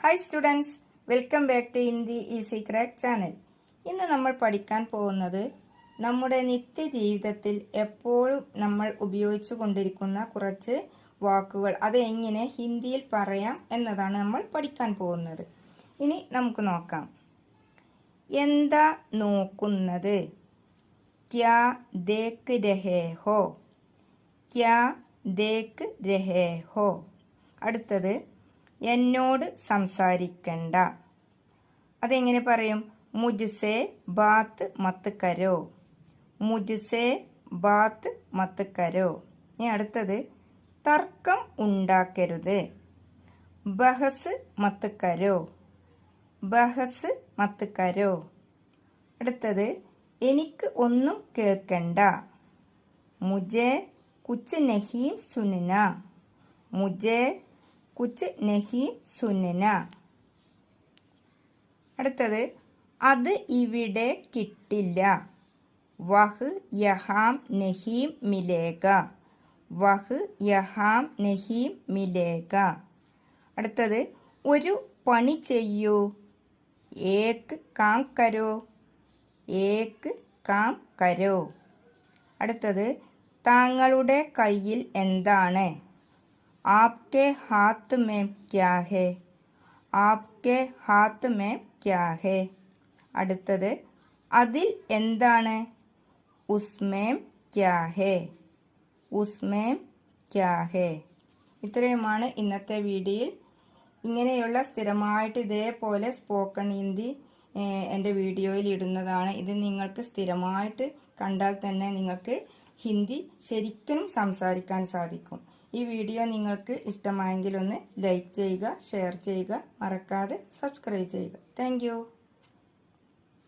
Hi students, welcome back to Hindi easy crack channel. ഇന്ന് നമ്മൾ പഠിക്കാൻ പോകുന്നത് നമ്മുടെ നിത്യജീവിതത്തിൽ എപ്പോഴും നമ്മൾ ഉപയോഗിച്ചു കൊണ്ടിരിക്കുന്ന കുറച്ച് വാക്കുകൾ അത് എങ്ങനെ ഹിന്ദിയിൽ പറയാം എന്നതാണ് നമ്മൾ പഠിക്കാൻ പോകുന്നത്. ഇനി നമുക്ക് നോക്കാം. എന്താ നോക്കുന്നത്? ക്യാ ദേഖ് രഹേ ഹോ? ക്യാ ദേഖ് രഹേ ഹോ? അടുത്തത് എന്നോട് സംസാരിക്കണ്ട. അതെങ്ങനെ പറയും? മുജ്സേ ബാത്ത് മത്ത് കരോ. മുജ്സേ ബാത്ത് മത്ത് കരോ. ഇനി അടുത്തത് തർക്കം ഉണ്ടാക്കരുത്. ബഹസ് മത്ത് കരോ. ബഹസ് മത്ത് കരോ. അടുത്തത് എനിക്ക് ഒന്നും കേൾക്കണ്ട. മുജേ കുച്ച് നഹീ സുനന. മുജേ കുച്ച് നഹീ സുനന. അടുത്തത് അത് ഇവിടെ കിട്ടില്ല. വഹ് യഹാം നഹീ മിലേഗ. വഹ് യഹാം നഹീ മിലേഗ. അടുത്തത് ഒരു പണി ചെയ്യൂ. ഏക് കാം കരോ. ഏക് കാം കരോ. അടുത്തത് താങ്കളുടെ കയ്യിൽ എന്താണ്? ആപ്കെ ഹാത്ത് മേം ക്യാ ഹേ. ആപ്കെ ഹാത്ത് മേം ക്യാ ഹേ. അടുത്തത് അതിൽ എന്താണ്? ഉസ്മേം ക്യാ ഹേ. ഉസ്മേം ക്യാ ഹേ. ഇത്രയുമാണ് ഇന്നത്തെ വീഡിയോയിൽ. ഇങ്ങനെയുള്ള സ്ഥിരമായിട്ട് ഇതേപോലെ സ്പോക്കൺ ഹിന്ദി എൻ്റെ വീഡിയോയിൽ ഇടുന്നതാണ്. ഇത് നിങ്ങൾക്ക് സ്ഥിരമായിട്ട് കണ്ടാൽ തന്നെ നിങ്ങൾക്ക് ഹിന്ദി ശരിക്കും സംസാരിക്കാൻ സാധിക്കും. ഈ വീഡിയോ നിങ്ങൾക്ക് ഇഷ്ടമായെങ്കിൽ ഒന്ന് ലൈക്ക് ചെയ്യുക, ഷെയർ ചെയ്യുക, മറക്കാതെ സബ്സ്ക്രൈബ് ചെയ്യുക. താങ്ക്